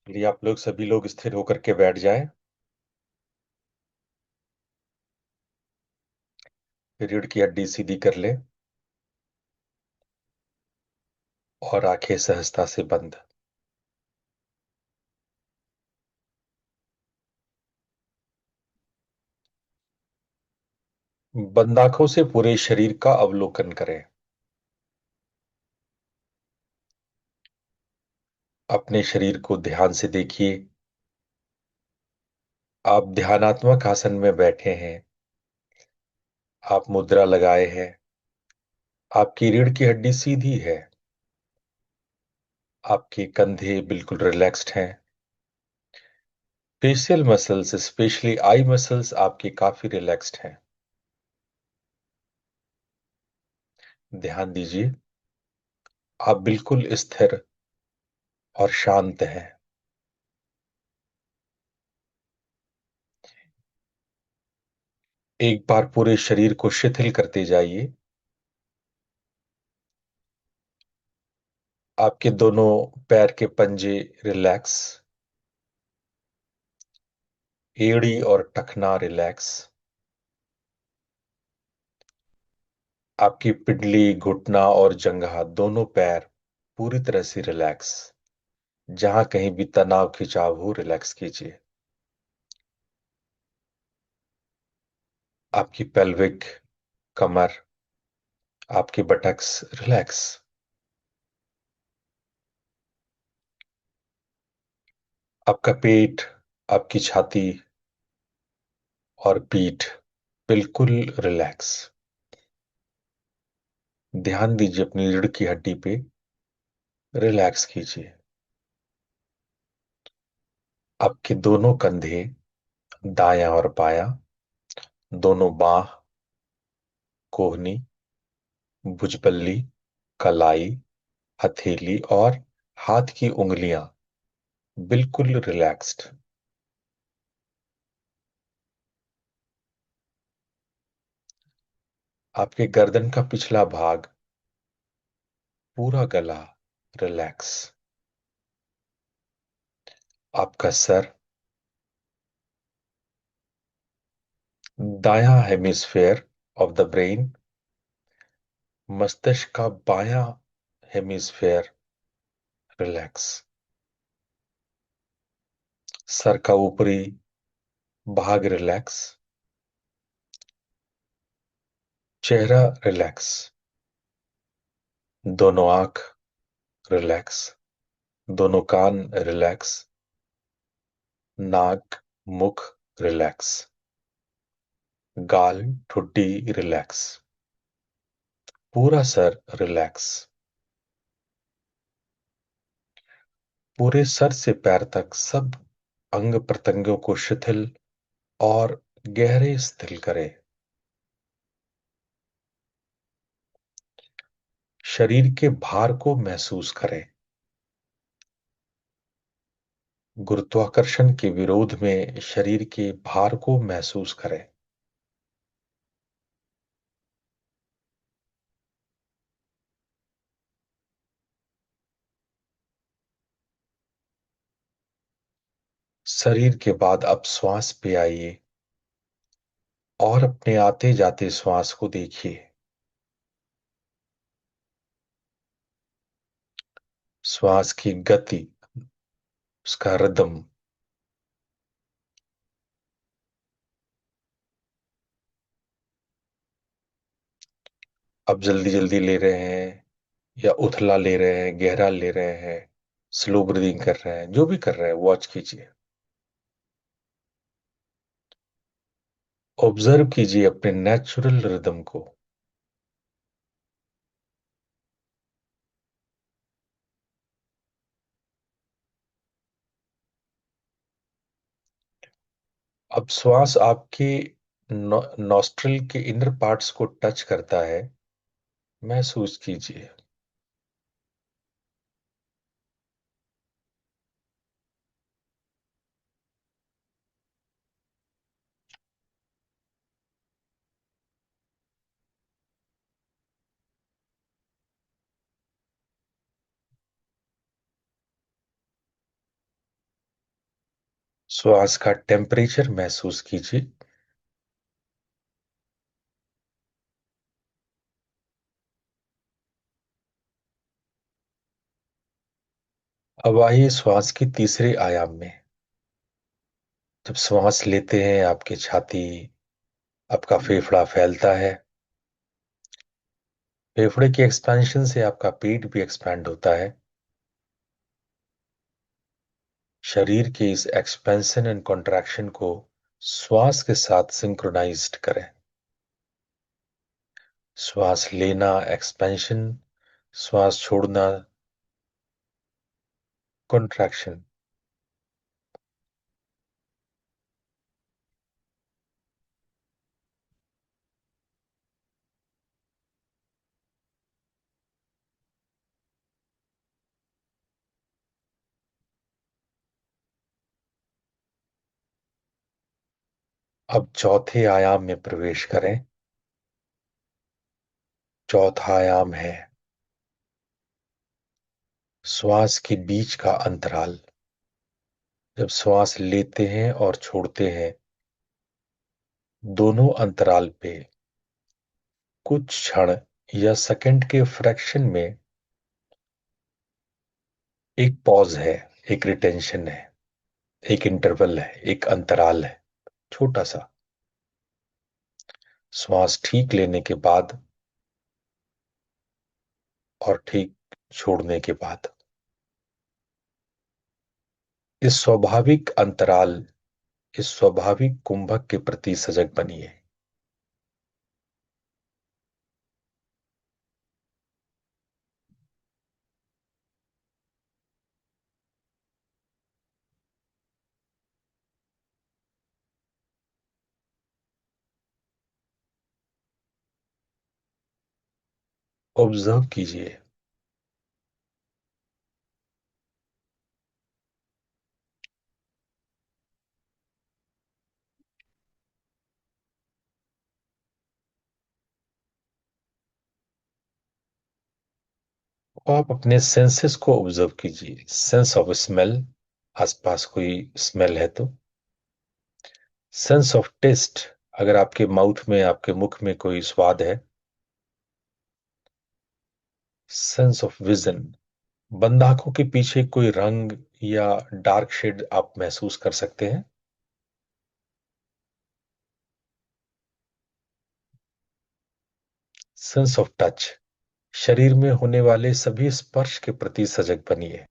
चलिए आप लोग सभी लोग स्थिर होकर के बैठ जाएं। रीढ़ की हड्डी सीधी कर ले और आंखें सहजता से बंद। बंद आंखों से पूरे शरीर का अवलोकन करें। अपने शरीर को ध्यान से देखिए। आप ध्यानात्मक आसन में बैठे हैं। आप मुद्रा लगाए हैं। आपकी रीढ़ की हड्डी सीधी है। आपके कंधे बिल्कुल रिलैक्स्ड हैं। Facial muscles specially eye muscles आपके काफी रिलैक्स्ड हैं। ध्यान दीजिए। आप बिल्कुल स्थिर और शांत हैं। एक बार पूरे शरीर को शिथिल करते जाइए। आपके दोनों पैर के पंजे रिलैक्स। एड़ी और टखना रिलैक्स। आपकी पिंडली, घुटना और जंघा दोनों पैर पूरी तरह से रिलैक्स। जहां कहीं भी तनाव खिंचाव हो रिलैक्स कीजिए। आपकी पेल्विक, कमर, आपकी बटक्स रिलैक्स। आपका पेट, आपकी छाती और पीठ बिल्कुल रिलैक्स। ध्यान दीजिए अपनी रीढ़ की हड्डी पे। रिलैक्स कीजिए। आपके दोनों कंधे, दायां और बायां, दोनों बाह, कोहनी, भुजबल्ली, कलाई, हथेली और हाथ की उंगलियां बिल्कुल रिलैक्स्ड। आपके गर्दन का पिछला भाग, पूरा गला रिलैक्स। आपका सर, दायां हेमिस्फेयर ऑफ द ब्रेन, मस्तिष्क का बायां हेमिस्फेयर रिलैक्स। सर का ऊपरी भाग रिलैक्स। चेहरा रिलैक्स। दोनों आंख रिलैक्स। दोनों कान रिलैक्स। नाक, मुख रिलैक्स। गाल, ठुड्डी रिलैक्स। पूरा सर रिलैक्स। पूरे सर से पैर तक सब अंग प्रत्यंगों को शिथिल और गहरे स्थिर करें। शरीर के भार को महसूस करें। गुरुत्वाकर्षण के विरोध में शरीर के भार को महसूस करें। शरीर के बाद अब श्वास पे आइए और अपने आते जाते श्वास को देखिए। श्वास की गति, उसका रिदम। अब जल्दी जल्दी ले रहे हैं या उथला ले रहे हैं, गहरा ले रहे हैं, स्लो ब्रीदिंग कर रहे हैं, जो भी कर रहे हैं वॉच कीजिए। ऑब्जर्व कीजिए अपने नेचुरल रिदम को। अब श्वास आपके नॉस्ट्रिल के इनर पार्ट्स को टच करता है, महसूस कीजिए। श्वास का टेम्परेचर महसूस कीजिए। अब आइए श्वास की तीसरे आयाम में। जब श्वास लेते हैं आपकी छाती, आपका फेफड़ा फैलता है। फेफड़े के एक्सपेंशन से आपका पेट भी एक्सपैंड होता है। शरीर के इस एक्सपेंशन एंड कॉन्ट्रैक्शन को श्वास के साथ सिंक्रोनाइज्ड करें। श्वास लेना एक्सपेंशन, श्वास छोड़ना कॉन्ट्रैक्शन। अब चौथे आयाम में प्रवेश करें। चौथा आयाम है श्वास के बीच का अंतराल। जब श्वास लेते हैं और छोड़ते हैं, दोनों अंतराल पे कुछ क्षण या सेकंड के फ्रैक्शन में एक पॉज है, एक रिटेंशन है, एक इंटरवल है, एक अंतराल है, छोटा सा। श्वास ठीक लेने के बाद और ठीक छोड़ने के बाद इस स्वाभाविक अंतराल, इस स्वाभाविक कुंभक के प्रति सजग बनिए। ऑब्जर्व कीजिए। आप अपने सेंसेस को ऑब्जर्व कीजिए। सेंस ऑफ स्मेल, आसपास कोई स्मेल है तो। सेंस ऑफ टेस्ट, अगर आपके माउथ में, आपके मुख में कोई स्वाद है। सेंस ऑफ विजन, बंद आंखों के पीछे कोई रंग या डार्क शेड आप महसूस कर सकते हैं। सेंस ऑफ टच, शरीर में होने वाले सभी स्पर्श के प्रति सजग बनिए।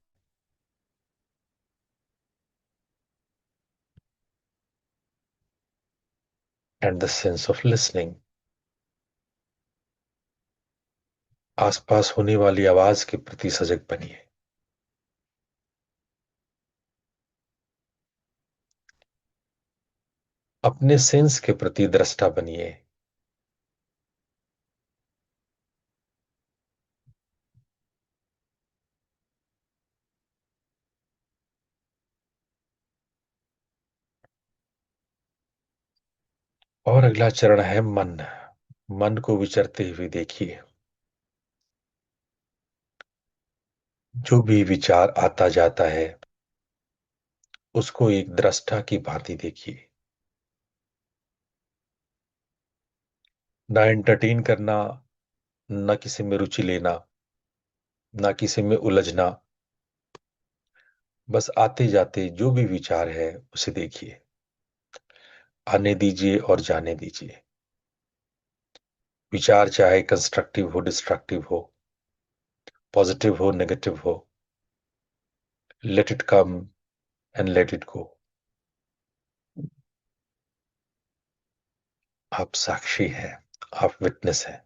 And the sense of listening, आसपास होने वाली आवाज के प्रति सजग बनिए। अपने सेंस के प्रति दृष्टा बनिए। और अगला चरण है मन। मन को विचरते हुए देखिए। जो भी विचार आता जाता है, उसको एक दृष्टा की भांति देखिए। ना एंटरटेन करना, ना किसी में रुचि लेना, ना किसी में उलझना। बस आते जाते जो भी विचार है उसे देखिए। आने दीजिए और जाने दीजिए। विचार चाहे कंस्ट्रक्टिव हो, डिस्ट्रक्टिव हो, पॉजिटिव हो, नेगेटिव हो, let it come and let it go. आप साक्षी हैं, आप विटनेस हैं।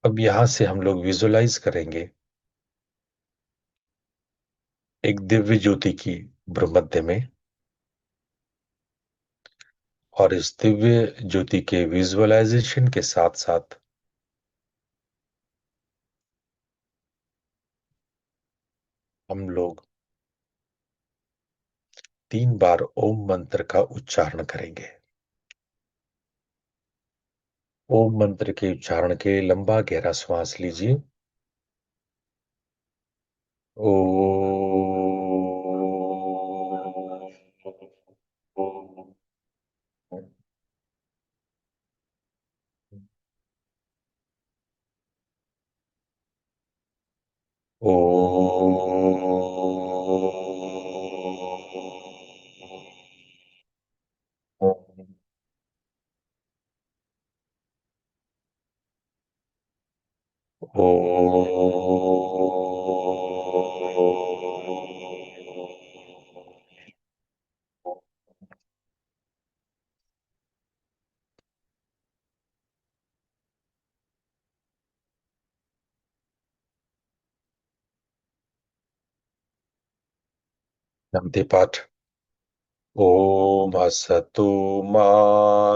अब यहां से हम लोग विजुलाइज करेंगे एक दिव्य ज्योति की भ्रूमध्य में। और इस दिव्य ज्योति के विजुअलाइजेशन के साथ साथ हम लोग 3 बार ओम मंत्र का उच्चारण करेंगे। ओम मंत्र के उच्चारण के लिए लंबा गहरा श्वास लीजिए। ओ ओ ओ नमते पाठ। ओम असतो मा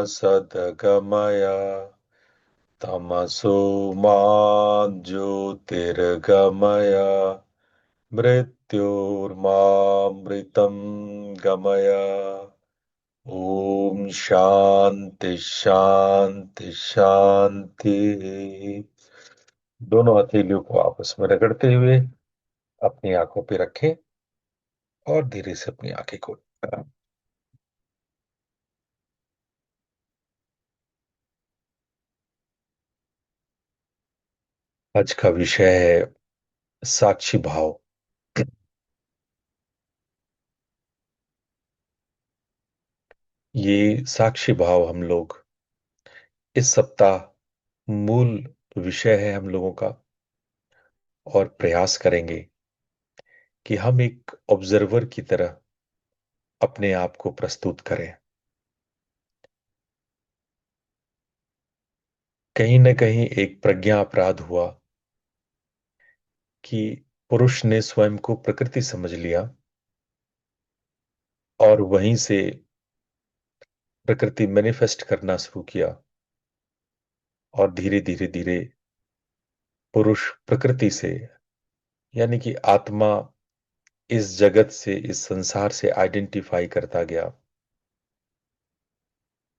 सद्गमय तमसो मा ज्योतिर्गमय मृत्योर्मामृतं गमय। ओम शांति शांति शांति। दोनों हथेलियों को आपस में रगड़ते हुए अपनी आंखों पे रखें और धीरे से अपनी आंखें खोलें। आज का विषय है साक्षी भाव। ये साक्षी भाव हम लोग इस सप्ताह मूल विषय है हम लोगों का, और प्रयास करेंगे कि हम एक ऑब्जर्वर की तरह अपने आप को प्रस्तुत करें। कहीं न कहीं एक प्रज्ञा अपराध हुआ कि पुरुष ने स्वयं को प्रकृति समझ लिया और वहीं से प्रकृति मैनिफेस्ट करना शुरू किया, और धीरे धीरे धीरे पुरुष प्रकृति से, यानी कि आत्मा, इस जगत से, इस संसार से आइडेंटिफाई करता गया,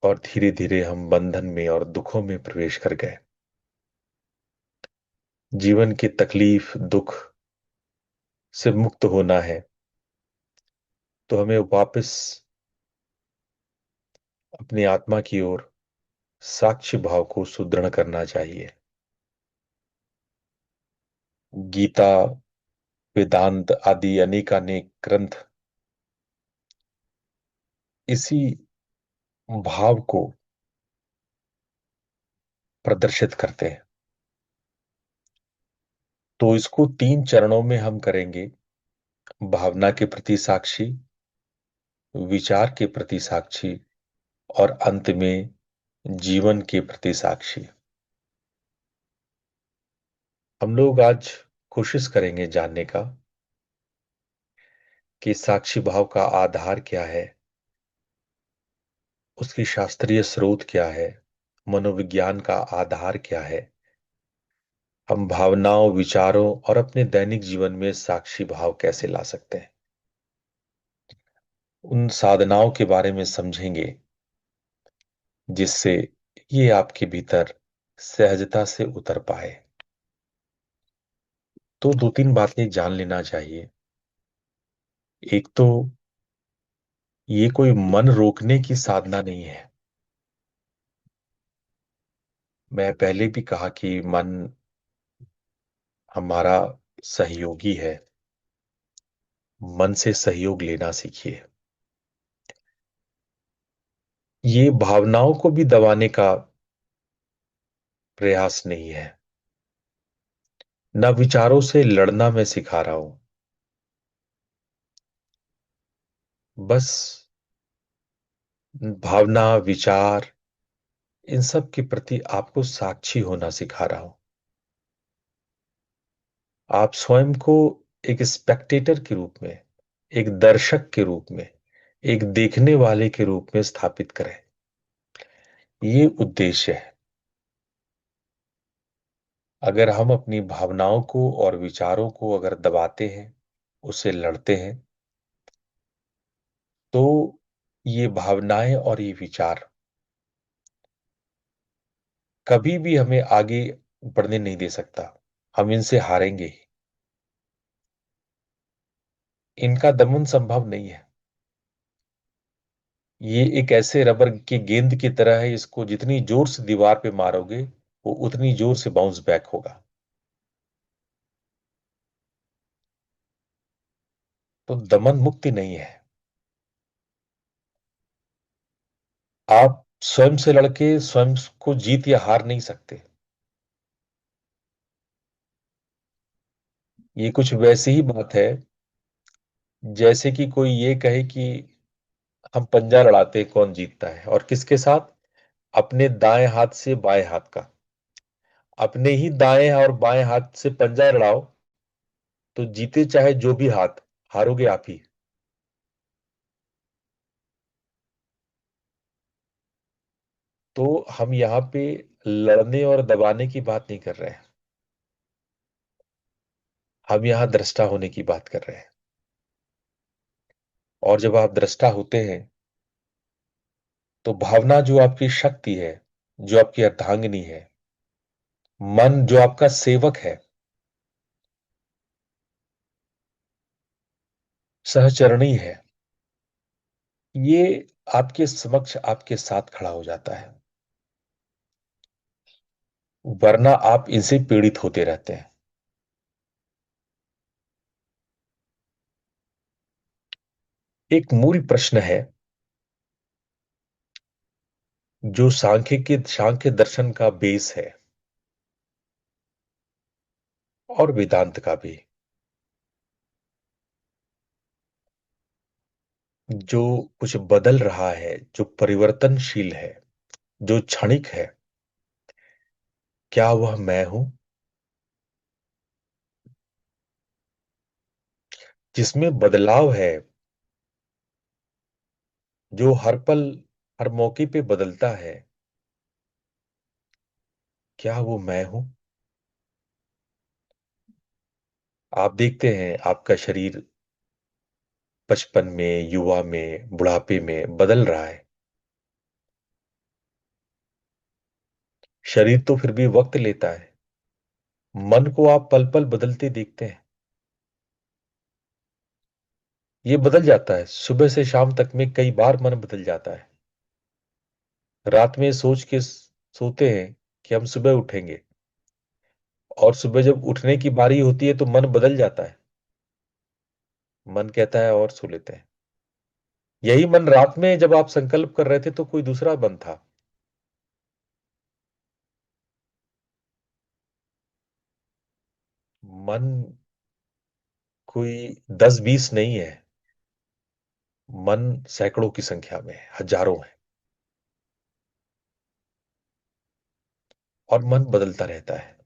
और धीरे धीरे हम बंधन में और दुखों में प्रवेश कर गए। जीवन की तकलीफ दुख से मुक्त होना है तो हमें वापस अपनी आत्मा की ओर साक्ष्य भाव को सुदृढ़ करना चाहिए। गीता, वेदांत आदि अनेकानेक ग्रंथ इसी भाव को प्रदर्शित करते हैं। तो इसको 3 चरणों में हम करेंगे। भावना के प्रति साक्षी, विचार के प्रति साक्षी, और अंत में जीवन के प्रति साक्षी। हम लोग आज कोशिश करेंगे जानने का कि साक्षी भाव का आधार क्या है, उसकी शास्त्रीय स्रोत क्या है, मनोविज्ञान का आधार क्या है, हम भावनाओं, विचारों और अपने दैनिक जीवन में साक्षी भाव कैसे ला सकते हैं। उन साधनाओं के बारे में समझेंगे जिससे ये आपके भीतर सहजता से उतर पाए। तो 2-3 बातें जान लेना चाहिए। एक तो ये कोई मन रोकने की साधना नहीं है। मैं पहले भी कहा कि मन हमारा सहयोगी है। मन से सहयोग लेना सीखिए। ये भावनाओं को भी दबाने का प्रयास नहीं है, ना विचारों से लड़ना मैं सिखा रहा हूं। बस भावना, विचार, इन सब के प्रति आपको साक्षी होना सिखा रहा हूं। आप स्वयं को एक स्पेक्टेटर के रूप में, एक दर्शक के रूप में, एक देखने वाले के रूप में स्थापित करें। ये उद्देश्य है। अगर हम अपनी भावनाओं को और विचारों को अगर दबाते हैं, उससे लड़ते हैं, तो ये भावनाएं और ये विचार कभी भी हमें आगे बढ़ने नहीं दे सकता। हम इनसे हारेंगे ही। इनका दमन संभव नहीं है। ये एक ऐसे रबर की गेंद की तरह है, इसको जितनी जोर से दीवार पे मारोगे वो उतनी जोर से बाउंस बैक होगा। तो दमन मुक्ति नहीं है। आप स्वयं से लड़के स्वयं को जीत या हार नहीं सकते। ये कुछ वैसी ही बात है जैसे कि कोई ये कहे कि हम पंजा लड़ाते हैं, कौन जीतता है और किसके साथ? अपने दाएं हाथ से बाएं हाथ का। अपने ही दाएं और बाएं हाथ से पंजा लड़ाओ तो जीते चाहे जो भी हाथ, हारोगे आप ही। तो हम यहाँ पे लड़ने और दबाने की बात नहीं कर रहे हैं। हम यहाँ दृष्टा होने की बात कर रहे हैं। और जब आप दृष्टा होते हैं तो भावना जो आपकी शक्ति है, जो आपकी अर्धांगिनी है, मन जो आपका सेवक है, सहचरणी है, ये आपके समक्ष आपके साथ खड़ा हो जाता है। वरना आप इनसे पीड़ित होते रहते हैं। एक मूल प्रश्न है जो सांख्य दर्शन का बेस है और वेदांत का भी। जो कुछ बदल रहा है, जो परिवर्तनशील है, जो क्षणिक है, क्या वह मैं हूं? जिसमें बदलाव है, जो हर पल हर मौके पे बदलता है, क्या वो मैं हूं? आप देखते हैं आपका शरीर बचपन में, युवा में, बुढ़ापे में बदल रहा है। शरीर तो फिर भी वक्त लेता है। मन को आप पल पल बदलते देखते हैं। ये बदल जाता है, सुबह से शाम तक में कई बार मन बदल जाता है। रात में सोच के सोते हैं कि हम सुबह उठेंगे, और सुबह जब उठने की बारी होती है तो मन बदल जाता है। मन कहता है और सो लेते हैं। यही मन रात में जब आप संकल्प कर रहे थे तो कोई दूसरा मन था। मन कोई 10-20 नहीं है। मन सैकड़ों की संख्या में है, हजारों है। और मन बदलता रहता है।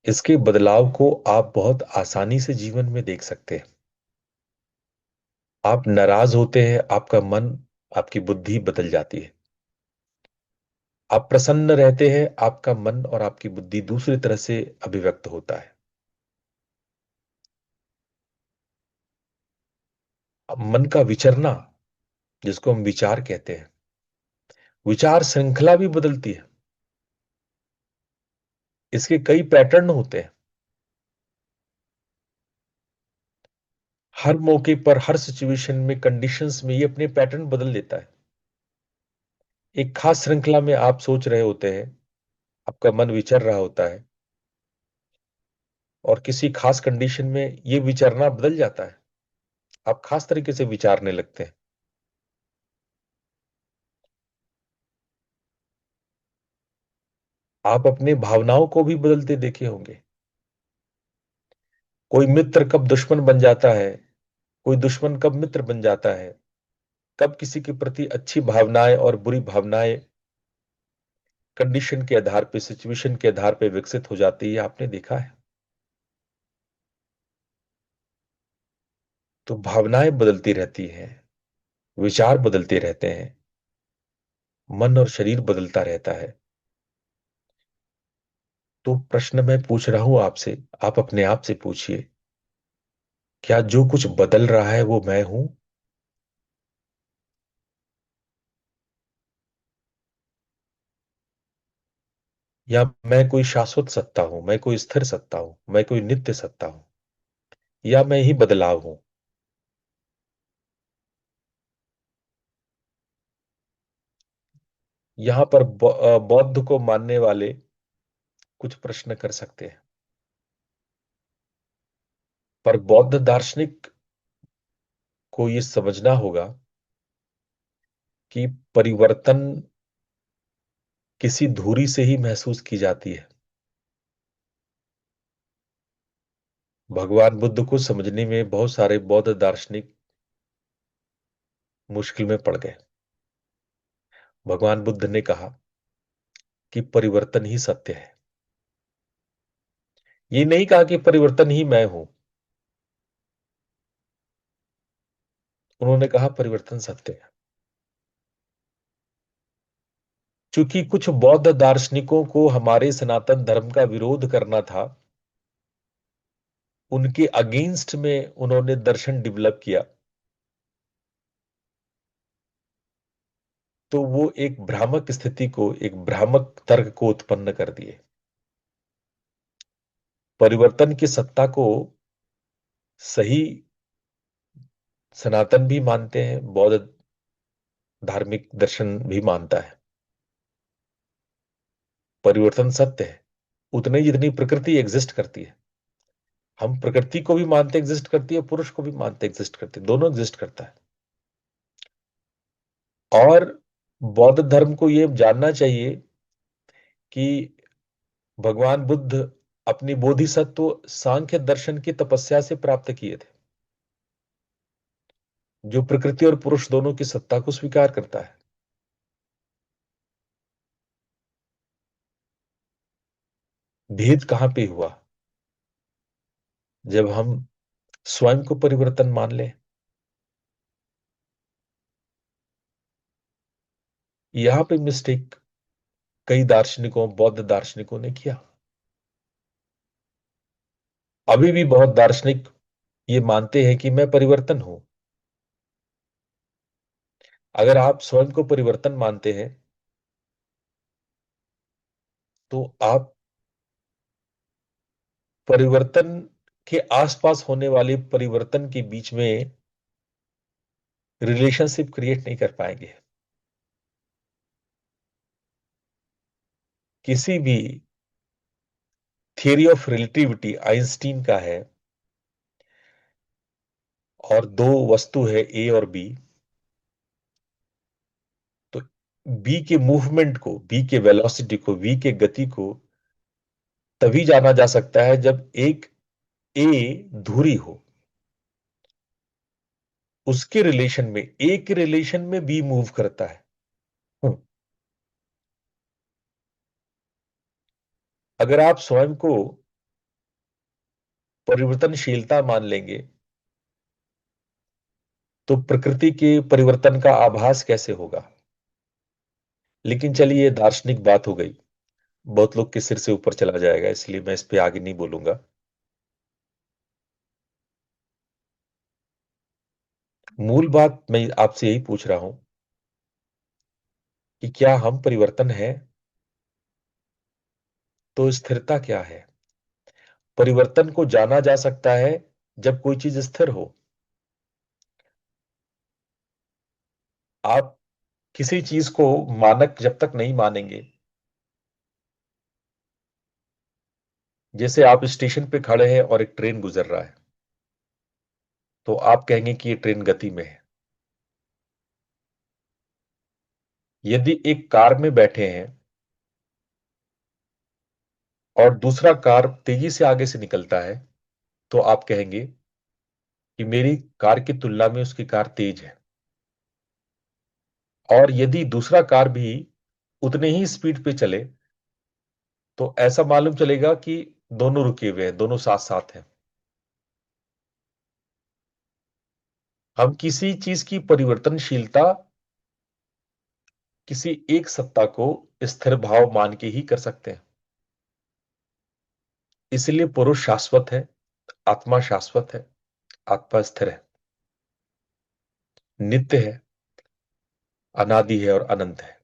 इसके बदलाव को आप बहुत आसानी से जीवन में देख सकते हैं। आप नाराज होते हैं, आपका मन, आपकी बुद्धि बदल जाती है। आप प्रसन्न रहते हैं, आपका मन और आपकी बुद्धि दूसरी तरह से अभिव्यक्त होता है। अब मन का विचरना, जिसको हम विचार कहते हैं, विचार श्रृंखला भी बदलती है। इसके कई पैटर्न होते हैं। हर मौके पर, हर सिचुएशन में, कंडीशंस में ये अपने पैटर्न बदल लेता है। एक खास श्रृंखला में आप सोच रहे होते हैं, आपका मन विचर रहा होता है, और किसी खास कंडीशन में ये विचरना बदल जाता है। आप खास तरीके से विचारने लगते हैं। आप अपने भावनाओं को भी बदलते देखे होंगे। कोई मित्र कब दुश्मन बन जाता है, कोई दुश्मन कब मित्र बन जाता है, कब किसी के प्रति अच्छी भावनाएं और बुरी भावनाएं कंडीशन के आधार पे, सिचुएशन के आधार पे विकसित हो जाती है, आपने देखा है। तो भावनाएं बदलती रहती हैं, विचार बदलते रहते हैं, मन और शरीर बदलता रहता है। तो प्रश्न मैं पूछ रहा हूं आपसे, आप अपने आप से पूछिए क्या जो कुछ बदल रहा है वो मैं हूं? या मैं कोई शाश्वत सत्ता हूं, मैं कोई स्थिर सत्ता हूं, मैं कोई नित्य सत्ता हूं? या मैं ही बदलाव हूं? यहां पर बौद्ध को मानने वाले कुछ प्रश्न कर सकते हैं। पर बौद्ध दार्शनिक को यह समझना होगा कि परिवर्तन किसी धुरी से ही महसूस की जाती है। भगवान बुद्ध को समझने में बहुत सारे बौद्ध दार्शनिक मुश्किल में पड़ गए। भगवान बुद्ध ने कहा कि परिवर्तन ही सत्य है। ये नहीं कहा कि परिवर्तन ही मैं हूं। उन्होंने कहा परिवर्तन सत्य है। चूंकि कुछ बौद्ध दार्शनिकों को हमारे सनातन धर्म का विरोध करना था, उनके अगेंस्ट में उन्होंने दर्शन डेवलप किया, तो वो एक भ्रामक स्थिति को, एक भ्रामक तर्क को उत्पन्न कर दिए। परिवर्तन की सत्ता को सही सनातन भी मानते हैं, बौद्ध धार्मिक दर्शन भी मानता है। परिवर्तन सत्य है उतने ही जितनी प्रकृति एग्जिस्ट करती है। हम प्रकृति को भी मानते एग्जिस्ट करती है, पुरुष को भी मानते एग्जिस्ट करती है, दोनों एग्जिस्ट करता है। और बौद्ध धर्म को यह जानना चाहिए कि भगवान बुद्ध अपनी बोधिसत्व सांख्य दर्शन की तपस्या से प्राप्त किए थे, जो प्रकृति और पुरुष दोनों की सत्ता को स्वीकार करता है। भेद कहां पे हुआ? जब हम स्वयं को परिवर्तन मान ले। यहां पे मिस्टेक कई दार्शनिकों, बौद्ध दार्शनिकों ने किया। अभी भी बहुत दार्शनिक ये मानते हैं कि मैं परिवर्तन हूं। अगर आप स्वयं को परिवर्तन मानते हैं तो आप परिवर्तन के आसपास होने वाले परिवर्तन के बीच में रिलेशनशिप क्रिएट नहीं कर पाएंगे। किसी भी थियरी ऑफ रिलेटिविटी आइंस्टीन का है, और दो वस्तु है ए और बी, तो बी के मूवमेंट को, बी के वेलोसिटी को, बी के गति को तभी जाना जा सकता है जब एक ए धुरी हो। उसके रिलेशन में, ए के रिलेशन में बी मूव करता है। हम्म, अगर आप स्वयं को परिवर्तनशीलता मान लेंगे तो प्रकृति के परिवर्तन का आभास कैसे होगा? लेकिन चलिए, ये दार्शनिक बात हो गई, बहुत लोग के सिर से ऊपर चला जाएगा, इसलिए मैं इस पे आगे नहीं बोलूंगा। मूल बात मैं आपसे यही पूछ रहा हूं कि क्या हम परिवर्तन है? तो स्थिरता क्या है? परिवर्तन को जाना जा सकता है जब कोई चीज स्थिर हो। आप किसी चीज को मानक जब तक नहीं मानेंगे, जैसे आप स्टेशन पे खड़े हैं और एक ट्रेन गुजर रहा है, तो आप कहेंगे कि ये ट्रेन गति में है। यदि एक कार में बैठे हैं और दूसरा कार तेजी से आगे से निकलता है, तो आप कहेंगे कि मेरी कार की तुलना में उसकी कार तेज है। और यदि दूसरा कार भी उतने ही स्पीड पे चले, तो ऐसा मालूम चलेगा कि दोनों रुके हुए हैं, दोनों साथ साथ हैं। हम किसी चीज की परिवर्तनशीलता किसी एक सत्ता को स्थिर भाव मान के ही कर सकते हैं। इसलिए पुरुष शाश्वत है, आत्मा शाश्वत है, आत्मा स्थिर है, नित्य है, अनादि है और अनंत है।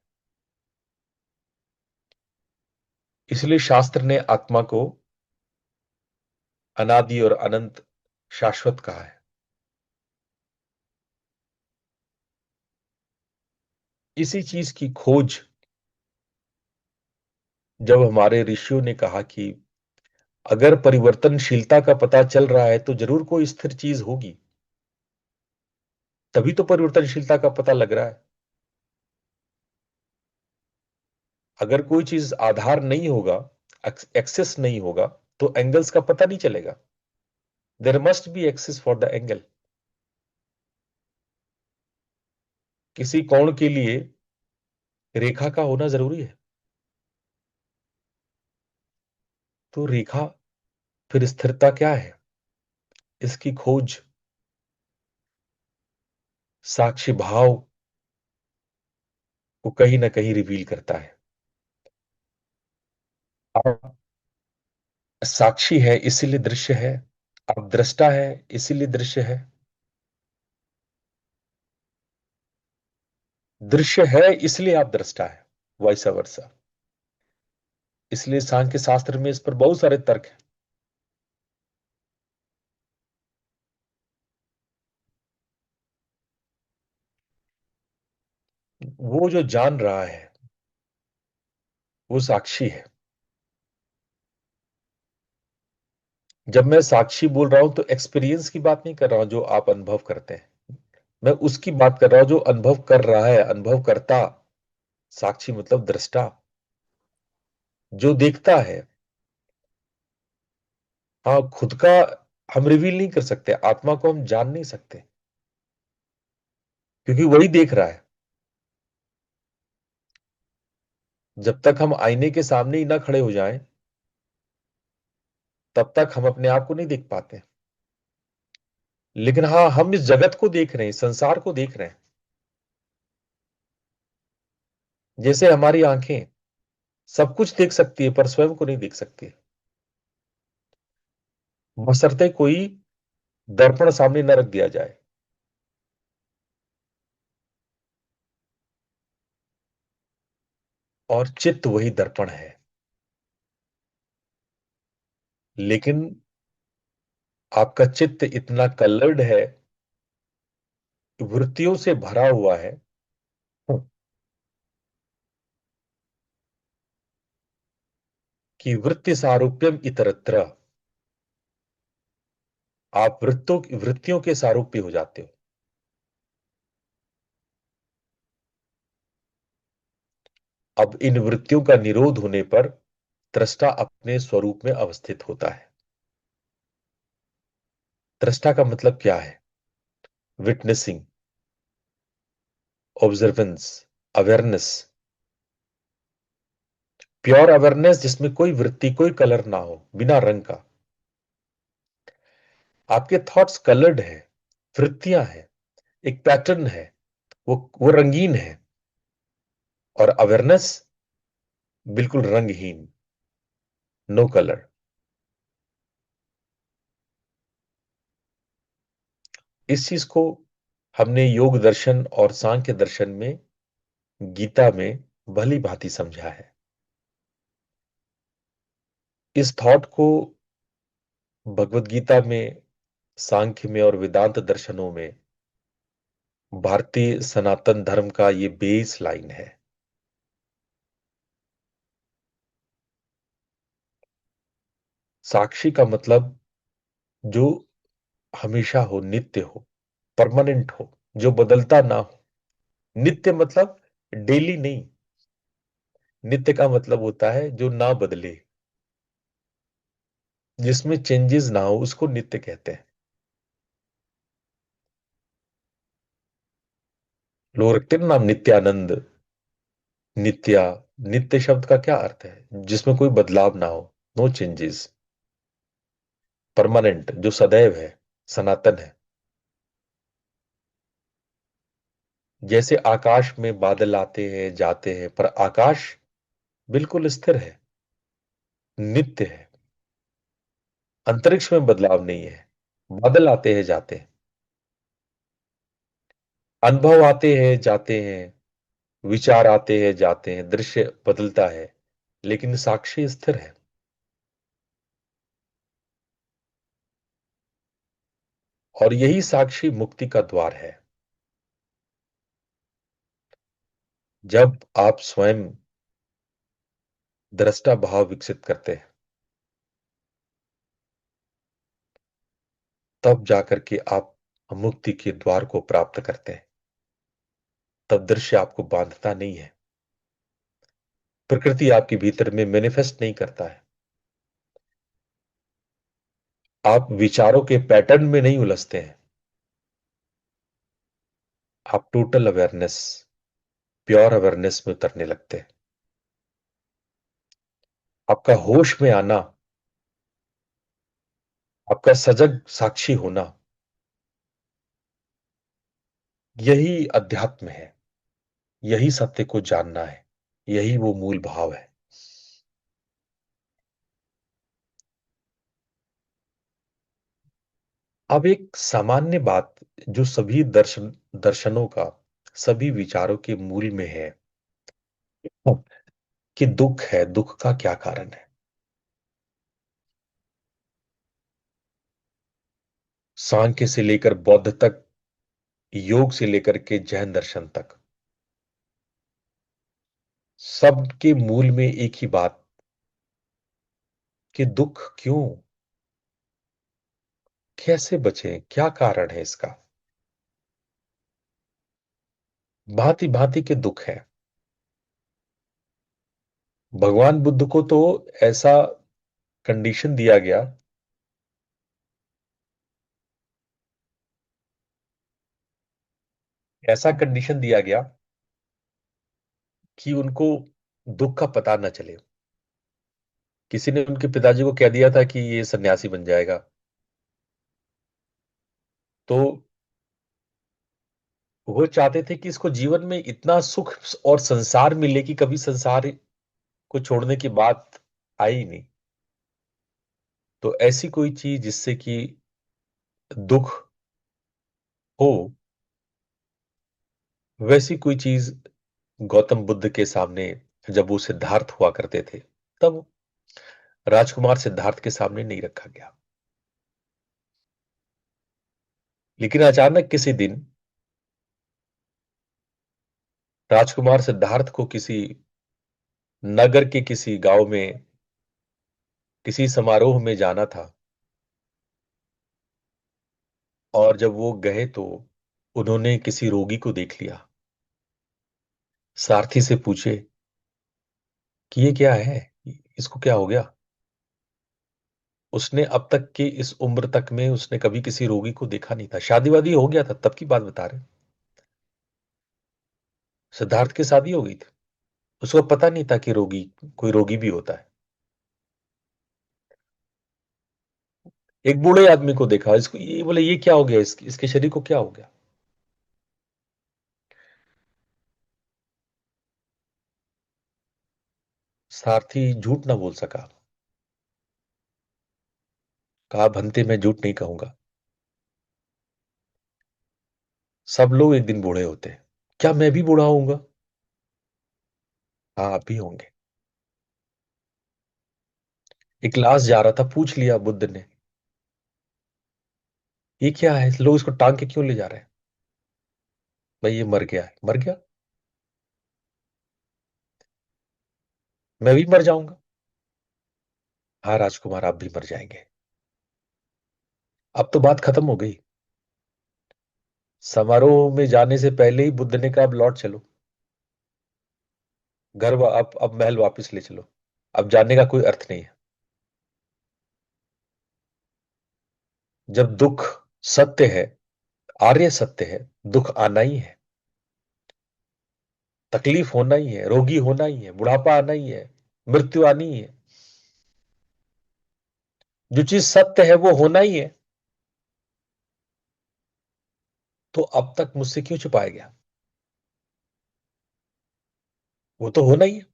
इसलिए शास्त्र ने आत्मा को अनादि और अनंत शाश्वत कहा है। इसी चीज की खोज जब हमारे ऋषियों ने कहा कि अगर परिवर्तनशीलता का पता चल रहा है तो जरूर कोई स्थिर चीज होगी, तभी तो परिवर्तनशीलता का पता लग रहा है। अगर कोई चीज आधार नहीं होगा, एक्सेस नहीं होगा, तो एंगल्स का पता नहीं चलेगा। There must be access for the angle. किसी कोण के लिए रेखा का होना जरूरी है। तो रेखा, फिर स्थिरता क्या है, इसकी खोज साक्षी भाव को कहीं ना कहीं रिवील करता है। आप साक्षी है इसीलिए दृश्य है, आप दृष्टा है इसीलिए दृश्य है, दृश्य है इसलिए आप दृष्टा है, वैसा वर्षा। इसलिए सांख्य शास्त्र में इस पर बहुत सारे तर्क हैं। वो जो जान रहा है वो साक्षी है। जब मैं साक्षी बोल रहा हूं तो एक्सपीरियंस की बात नहीं कर रहा हूं जो आप अनुभव करते हैं, मैं उसकी बात कर रहा हूं जो अनुभव कर रहा है, अनुभव करता। साक्षी मतलब दृष्टा, जो देखता है। हाँ, खुद का हम रिवील नहीं कर सकते, आत्मा को हम जान नहीं सकते, क्योंकि वही देख रहा है। जब तक हम आईने के सामने ही ना खड़े हो जाएं, तब तक हम अपने आप को नहीं देख पाते। लेकिन हाँ, हम इस जगत को देख रहे हैं, संसार को देख रहे हैं। जैसे हमारी आंखें सब कुछ देख सकती है पर स्वयं को नहीं देख सकती, बशर्ते कोई दर्पण सामने न रख दिया जाए। और चित्त वही दर्पण है। लेकिन आपका चित्त इतना कलर्ड है, वृत्तियों से भरा हुआ है कि वृत्ति सारूप्यम इतरत्र, आप वृत्तियों के सारूप्य हो जाते हो। अब इन वृत्तियों का निरोध होने पर दृष्टा अपने स्वरूप में अवस्थित होता है। दृष्टा का मतलब क्या है? Witnessing, observance, awareness, pure awareness जिसमें कोई वृत्ति, कोई कलर ना हो, बिना रंग का। आपके थॉट्स कलर्ड है, वृत्तियां हैं, एक पैटर्न है, वो रंगीन है। और अवेयरनेस बिल्कुल रंगहीन, नो कलर। इस चीज को हमने योग दर्शन और सांख्य दर्शन में, गीता में भली भांति समझा है। इस थॉट को भगवत गीता में, सांख्य में और वेदांत दर्शनों में भारतीय सनातन धर्म का ये बेस लाइन है। साक्षी का मतलब जो हमेशा हो, नित्य हो, परमानेंट हो, जो बदलता ना हो। नित्य मतलब डेली नहीं, नित्य का मतलब होता है जो ना बदले, जिसमें चेंजेस ना हो, उसको नित्य कहते हैं। लोग रखते हैं ना नाम नित्यानंद, नित्या। नित्य शब्द का क्या अर्थ है? जिसमें कोई बदलाव ना हो, नो चेंजेस, परमानेंट, जो सदैव है, सनातन है। जैसे आकाश में बादल आते हैं जाते हैं, पर आकाश बिल्कुल स्थिर है, नित्य है। अंतरिक्ष में बदलाव नहीं है। बादल आते हैं जाते हैं, अनुभव आते हैं जाते हैं, विचार आते हैं जाते हैं, दृश्य बदलता है, लेकिन साक्षी स्थिर है। और यही साक्षी मुक्ति का द्वार है। जब आप स्वयं दृष्टा भाव विकसित करते हैं, तब जाकर के आप मुक्ति के द्वार को प्राप्त करते हैं। तब दृश्य आपको बांधता नहीं है, प्रकृति आपके भीतर में मैनिफेस्ट नहीं करता है, आप विचारों के पैटर्न में नहीं उलझते हैं, आप टोटल अवेयरनेस, प्योर अवेयरनेस में उतरने लगते हैं। आपका होश में आना, आपका सजग साक्षी होना, यही अध्यात्म है, यही सत्य को जानना है, यही वो मूल भाव है। अब एक सामान्य बात जो सभी दर्शनों का, सभी विचारों के मूल में है, कि दुख है, दुख का क्या कारण है। सांख्य से लेकर बौद्ध तक, योग से लेकर के जैन दर्शन तक, सबके मूल में एक ही बात, कि दुख क्यों, कैसे बचें, क्या कारण है इसका। भांति भांति के दुख है। भगवान बुद्ध को तो ऐसा कंडीशन दिया गया, ऐसा कंडीशन दिया गया कि उनको दुख का पता न चले। किसी ने उनके पिताजी को कह दिया था कि ये सन्यासी बन जाएगा, तो वो चाहते थे कि इसको जीवन में इतना सुख और संसार मिले कि कभी संसार को छोड़ने की बात आई ही नहीं। तो ऐसी कोई चीज जिससे कि दुख हो, वैसी कोई चीज गौतम बुद्ध के सामने, जब वो सिद्धार्थ हुआ करते थे, तब राजकुमार सिद्धार्थ के सामने नहीं रखा गया। लेकिन अचानक किसी दिन राजकुमार सिद्धार्थ को किसी नगर के किसी गांव में किसी समारोह में जाना था। और जब वो गए तो उन्होंने किसी रोगी को देख लिया। सारथी से पूछे कि ये क्या है, इसको क्या हो गया। उसने अब तक की इस उम्र तक में उसने कभी किसी रोगी को देखा नहीं था, शादी वादी हो गया था तब की बात बता रहे। सिद्धार्थ की शादी हो गई थी, उसको पता नहीं था कि रोगी, कोई रोगी भी होता है। एक बूढ़े आदमी को देखा, इसको ये बोले ये क्या हो गया, इसके शरीर को क्या हो गया। सारथी झूठ ना बोल सका, कहा भंते मैं झूठ नहीं कहूंगा, सब लोग एक दिन बूढ़े होते हैं, क्या मैं भी बूढ़ा होऊंगा। हाँ आप भी होंगे। एक लाश जा रहा था, पूछ लिया बुद्ध ने, ये क्या है, लोग इसको टांग के क्यों ले जा रहे हैं। भाई ये मर गया है, मर गया, मैं भी मर जाऊंगा। हाँ राजकुमार आप भी मर जाएंगे। अब तो बात खत्म हो गई। समारोह में जाने से पहले ही बुद्ध ने कहा अब लौट चलो, अब महल वापस ले चलो, अब जाने का कोई अर्थ नहीं है। जब दुख सत्य है, आर्य सत्य है, दुख आना ही है, तकलीफ होना ही है, रोगी होना ही है, बुढ़ापा आना ही है, मृत्यु आनी ही है। जो चीज सत्य है वो होना ही है, तो अब तक मुझसे क्यों छुपाया गया, वो तो होना ही है।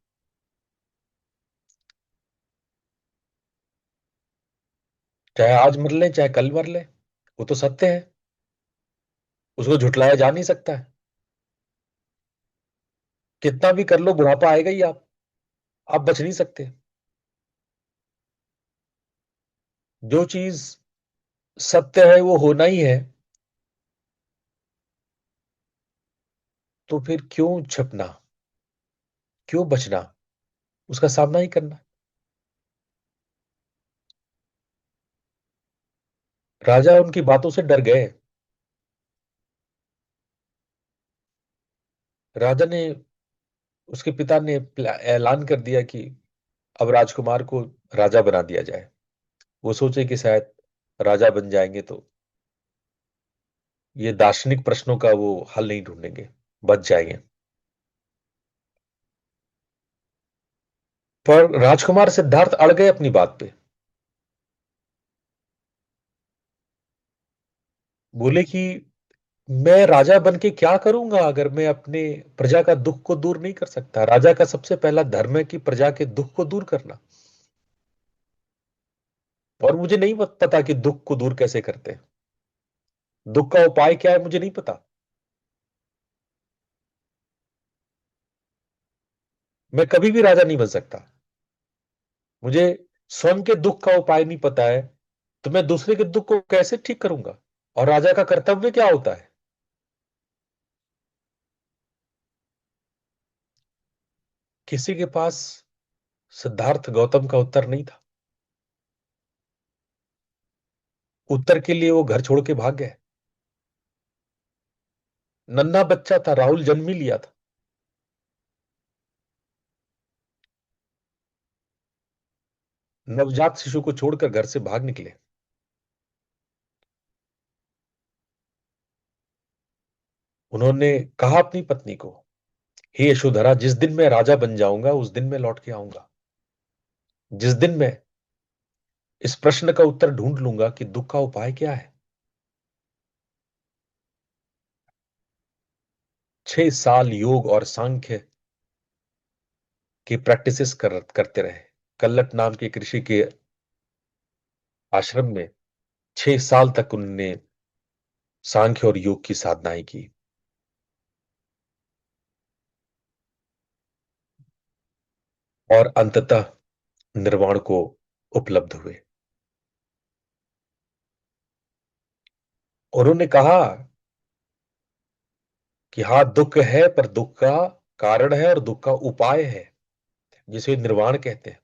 चाहे आज मर ले चाहे कल मर ले, वो तो सत्य है, उसको झुटलाया जा नहीं सकता है। कितना भी कर लो, बुढ़ापा आएगा ही। आप बच नहीं सकते। जो चीज सत्य है वो होना ही है, तो फिर क्यों छुपना, क्यों बचना, उसका सामना ही करना। राजा उनकी बातों से डर गए। राजा ने, उसके पिता ने ऐलान कर दिया कि अब राजकुमार को राजा बना दिया जाए। वो सोचे कि शायद राजा बन जाएंगे तो ये दार्शनिक प्रश्नों का वो हल नहीं ढूंढेंगे, बच जाएंगे। पर राजकुमार सिद्धार्थ अड़ गए अपनी बात पे। बोले कि मैं राजा बन के क्या करूंगा अगर मैं अपने प्रजा का दुख को दूर नहीं कर सकता। राजा का सबसे पहला धर्म है कि प्रजा के दुख को दूर करना। और मुझे नहीं पता कि दुख को दूर कैसे करते हैं। दुख का उपाय क्या है मुझे नहीं पता। मैं कभी भी राजा नहीं बन सकता। मुझे स्वयं के दुख का उपाय नहीं पता है, तो मैं दूसरे के दुख को कैसे ठीक करूंगा। और राजा का कर्तव्य क्या होता है। किसी के पास सिद्धार्थ गौतम का उत्तर नहीं था। उत्तर के लिए वो घर छोड़ के भाग गए। नन्हा बच्चा था, राहुल जन्म ही लिया था। नवजात शिशु को छोड़कर घर से भाग निकले। उन्होंने कहा अपनी पत्नी को, हे यशोधरा, जिस दिन मैं राजा बन जाऊंगा उस दिन मैं लौट के आऊंगा। जिस दिन मैं इस प्रश्न का उत्तर ढूंढ लूंगा कि दुख का उपाय क्या है। 6 साल योग और सांख्य की प्रैक्टिसेस करते रहे। कल्लट नाम के एक ऋषि के आश्रम में 6 साल तक उन्होंने सांख्य और योग की साधनाएं की। और अंततः निर्वाण को उपलब्ध हुए। उन्होंने कहा कि हाँ, दुख है पर दुख का कारण है और दुख का उपाय है, जिसे निर्वाण कहते हैं।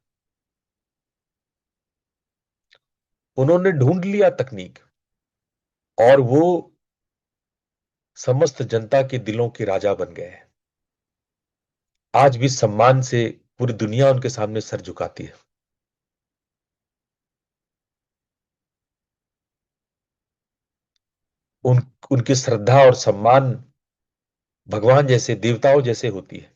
उन्होंने ढूंढ लिया तकनीक, और वो समस्त जनता के दिलों के राजा बन गए हैं। आज भी सम्मान से पूरी दुनिया उनके सामने सर झुकाती है। उनकी श्रद्धा और सम्मान भगवान जैसे, देवताओं जैसे होती है।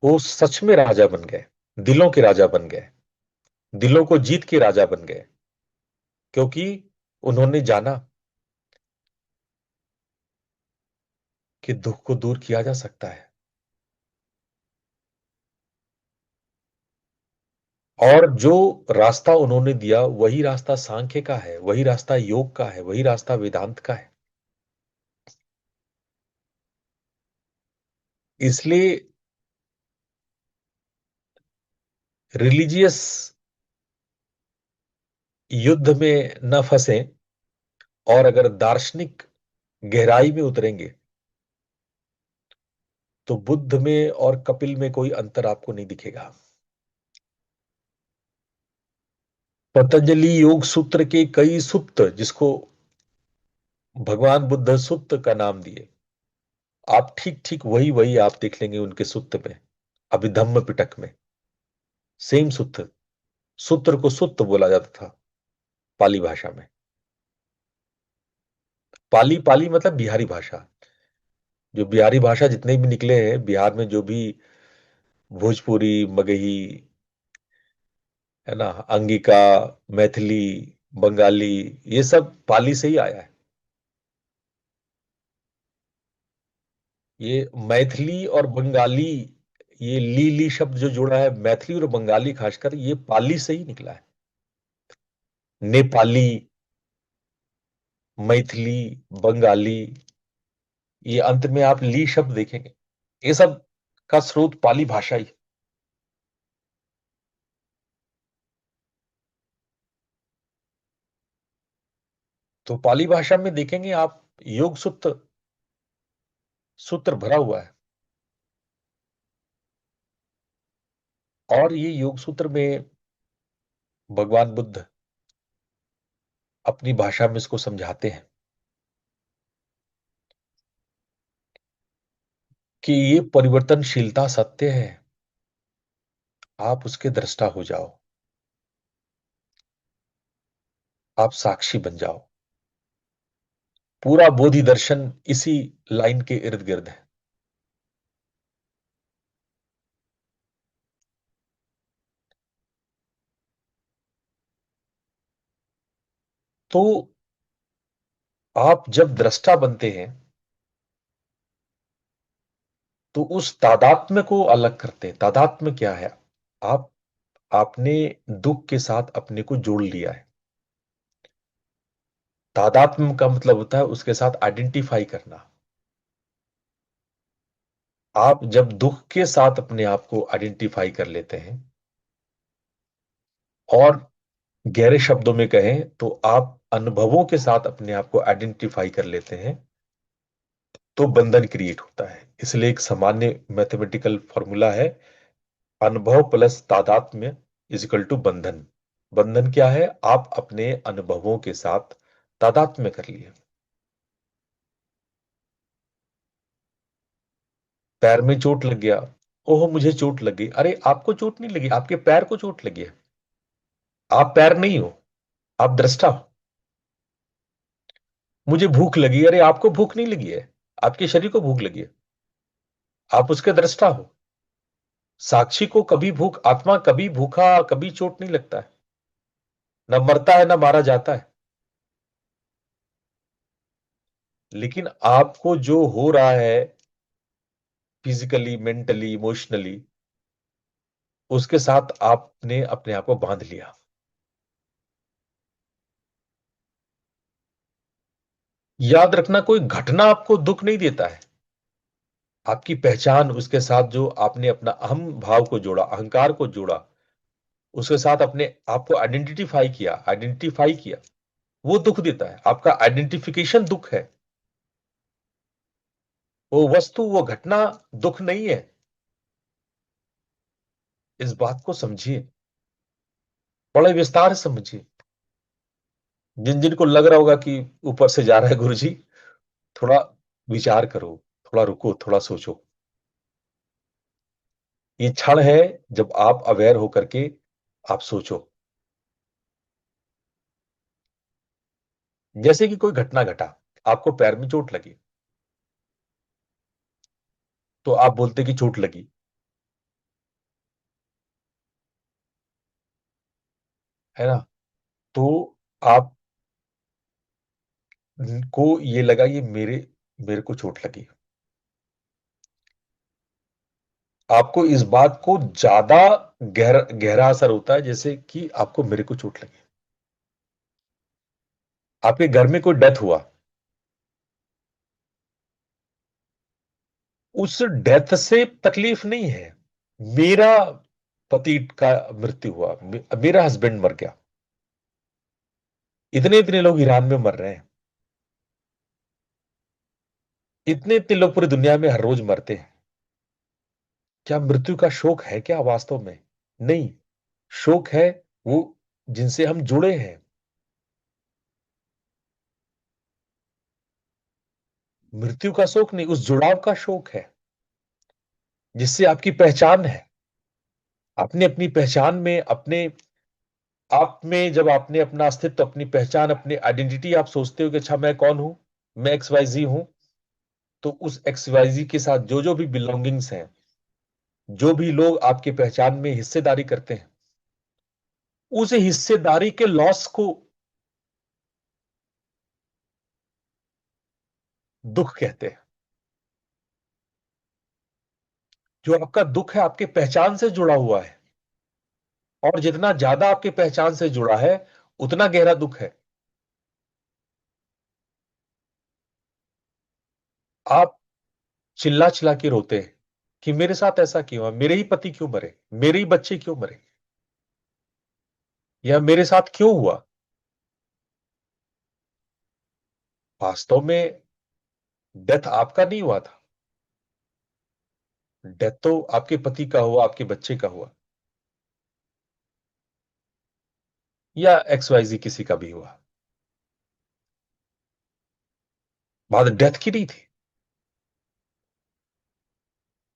वो सच में राजा बन गए, दिलों के राजा बन गए, दिलों को जीत के राजा बन गए। क्योंकि उन्होंने जाना कि दुख को दूर किया जा सकता है। और जो रास्ता उन्होंने दिया वही रास्ता सांख्य का है, वही रास्ता योग का है, वही रास्ता वेदांत का है। इसलिए रिलीजियस युद्ध में न फंसे, और अगर दार्शनिक गहराई में उतरेंगे तो बुद्ध में और कपिल में कोई अंतर आपको नहीं दिखेगा। पतंजलि योग सूत्र के कई सुक्त, जिसको भगवान बुद्ध सुक्त का नाम दिए, आप ठीक ठीक वही वही आप देख लेंगे उनके सुक्त में, अभिधम्म पिटक में। सेम सूत्र। सूत्र को सुत्त बोला जाता था पाली भाषा में। पाली, पाली मतलब बिहारी भाषा। जो बिहारी भाषा जितने भी निकले हैं बिहार में, जो भी भोजपुरी, मगही, है ना, अंगिका, मैथिली, बंगाली, ये सब पाली से ही आया है। ये मैथिली और बंगाली, ये ली ली शब्द जो जोड़ा है मैथिली और बंगाली, खासकर ये पाली से ही निकला है। नेपाली, मैथिली, बंगाली, ये अंत में आप ली शब्द देखेंगे, ये सब का स्रोत पाली भाषा ही। तो पाली भाषा में देखेंगे आप, योग सूत्र सूत्र भरा हुआ है। और ये योग सूत्र में भगवान बुद्ध अपनी भाषा में इसको समझाते हैं कि ये परिवर्तनशीलता सत्य है, आप उसके दृष्टा हो जाओ, आप साक्षी बन जाओ। पूरा बोधि दर्शन इसी लाइन के इर्द गिर्द है। तो आप जब दृष्टा बनते हैं तो उस तादात्म्य को अलग करते हैं। तादात्म्य क्या है? आप आपने दुख के साथ अपने को जोड़ लिया है। तादात्म्य का मतलब होता है उसके साथ आइडेंटिफाई करना। आप जब दुख के साथ अपने आप को आइडेंटिफाई कर लेते हैं, और गहरे शब्दों में कहें तो आप अनुभवों के साथ अपने आप को आइडेंटिफाई कर लेते हैं, तो बंधन क्रिएट होता है। इसलिए एक सामान्य मैथमेटिकल फॉर्मूला है, अनुभव प्लस तादात्म्य इज इक्वल टू बंधन। बंधन क्या है? आप अपने अनुभवों के साथ तादात्म्य कर लिए। पैर में चोट लग गया, ओहो मुझे चोट लग गई। अरे आपको चोट नहीं लगी, आपके पैर को चोट लगी है। आप पैर नहीं हो, आप दृष्टा हो। मुझे भूख लगी, अरे आपको भूख नहीं लगी है, आपके शरीर को भूख लगी है, आप उसके दृष्टा हो। साक्षी को कभी भूख, आत्मा कभी भूखा कभी चोट नहीं लगता है, न मरता है न मारा जाता है। लेकिन आपको जो हो रहा है फिजिकली, मेंटली, इमोशनली, उसके साथ आपने अपने आप को बांध लिया। याद रखना, कोई घटना आपको दुख नहीं देता है। आपकी पहचान, उसके साथ जो आपने अपना अहम भाव को जोड़ा, अहंकार को जोड़ा, उसके साथ अपने आप को आइडेंटिफाई किया, वो दुख देता है। आपका आइडेंटिफिकेशन दुख है। वो वस्तु, वो घटना दुख नहीं है। इस बात को समझिए, बड़े विस्तार से समझिए। जिन जिन को लग रहा होगा कि ऊपर से जा रहा है गुरु जी, थोड़ा विचार करो, थोड़ा रुको, थोड़ा सोचो। ये क्षण है जब आप अवेयर होकर के आप सोचो। जैसे कि कोई घटना घटा, आपको पैर में चोट लगी, तो आप बोलते कि चोट लगी, है ना? तो आप को ये लगा, ये मेरे मेरे को चोट लगी। आपको इस बात को ज्यादा गहरा गहरा असर होता है जैसे कि आपको मेरे को चोट लगी। आपके घर में कोई डेथ हुआ, उस डेथ से तकलीफ नहीं है। मेरा पति का मृत्यु हुआ, मेरा हस्बैंड मर गया, इतने इतने लोग ईरान में मर रहे हैं, इतने इतने लोग पूरी दुनिया में हर रोज मरते हैं। क्या मृत्यु का शोक है क्या वास्तव में? नहीं। शोक है वो जिनसे हम जुड़े हैं। मृत्यु का शोक नहीं, उस जुड़ाव का शोक है जिससे आपकी पहचान है। आपने अपनी पहचान में, अपने आप में, जब आपने अपना अस्तित्व, अपनी पहचान, अपनी आइडेंटिटी आप सोचते हो कि अच्छा मैं कौन हूं, मैं एक्स वाई जी हूं, तो उस एक्स वाई जी के साथ जो जो भी बिलोंगिंग्स हैं, जो भी लोग आपकी पहचान में हिस्सेदारी करते हैं, उस हिस्सेदारी के लॉस को दुख कहते हैं। जो आपका दुख है आपके पहचान से जुड़ा हुआ है, और जितना ज्यादा आपके पहचान से जुड़ा है उतना गहरा दुख है। आप चिल्ला चिल्ला के रोते हैं कि मेरे साथ ऐसा क्यों हुआ, मेरे ही पति क्यों मरे, मेरे ही बच्चे क्यों मरे, या मेरे साथ क्यों हुआ। वास्तव में डेथ आपका नहीं हुआ था, डेथ तो आपके पति का हुआ, आपके बच्चे का हुआ, या XYZ किसी का भी हुआ। बात डेथ की नहीं थी,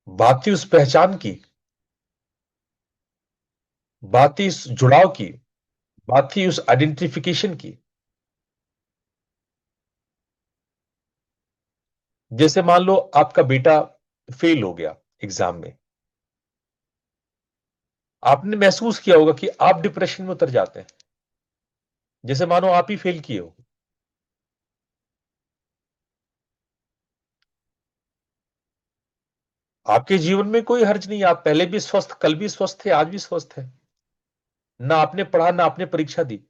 बात थी उस पहचान की, बात थी इस जुड़ाव की, बात थी उस आइडेंटिफिकेशन की। जैसे मान लो आपका बेटा फेल हो गया एग्जाम में, आपने महसूस किया होगा कि आप डिप्रेशन में उतर जाते हैं, जैसे मानो आप ही फेल किए हो। आपके जीवन में कोई हर्ज नहीं, आप पहले भी स्वस्थ, कल भी स्वस्थ थे, आज भी स्वस्थ है, ना आपने पढ़ा ना आपने परीक्षा दी,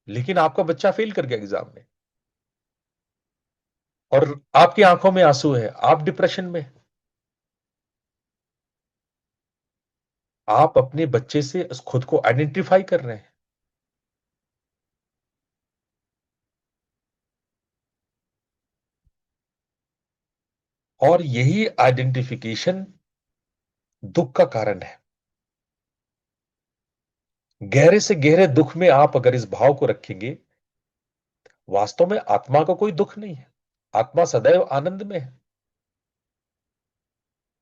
लेकिन आपका बच्चा फेल कर गया एग्जाम में, और आपकी आंखों में आंसू है, आप डिप्रेशन में। आप अपने बच्चे से खुद को आइडेंटिफाई कर रहे हैं, और यही आइडेंटिफिकेशन दुख का कारण है। गहरे से गहरे दुख में आप अगर इस भाव को रखेंगे, वास्तव में आत्मा को कोई दुख नहीं है, आत्मा सदैव आनंद में है,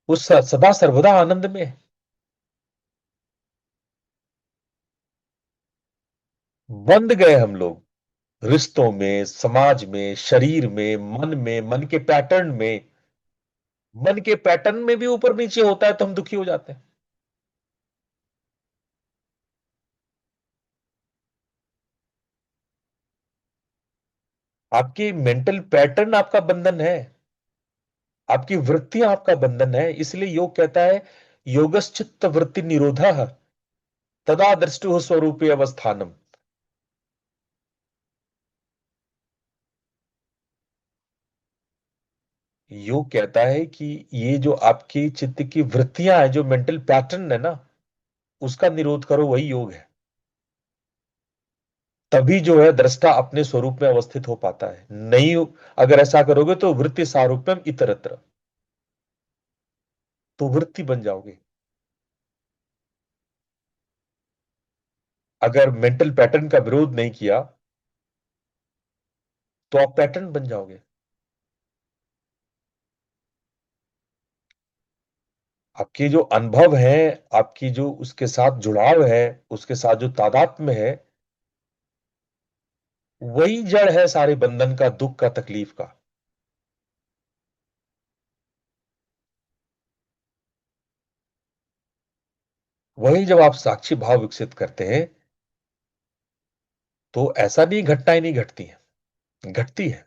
उस सदा सर्वदा आनंद में है। बंध गए हम लोग रिश्तों में, समाज में, शरीर में, मन के पैटर्न में। मन के पैटर्न में भी ऊपर नीचे होता है तो हम दुखी हो जाते हैं। आपकी मेंटल पैटर्न आपका बंधन है, आपकी वृत्तियां आपका बंधन है। इसलिए योग कहता है योगश्चित्त वृत्ति निरोधा तदा दृष्टु स्वरूपे अवस्थानम। योग कहता है कि ये जो आपकी चित्त की वृत्तियां हैं, जो मेंटल पैटर्न है ना, उसका निरोध करो, वही योग है। तभी जो है दृष्टा अपने स्वरूप में अवस्थित हो पाता है। नहीं, अगर ऐसा करोगे तो वृत्ति सारूप्यम इतरत्र, तो वृत्ति बन जाओगे। अगर मेंटल पैटर्न का विरोध नहीं किया तो आप पैटर्न बन जाओगे। आपके जो अनुभव है, आपकी जो उसके साथ जुड़ाव है, उसके साथ जो तादात्म्य है, वही जड़ है सारे बंधन का, दुख का, तकलीफ का। वही जब आप साक्षी भाव विकसित करते हैं तो ऐसा नहीं घटनाएं नहीं घटती हैं, घटती है,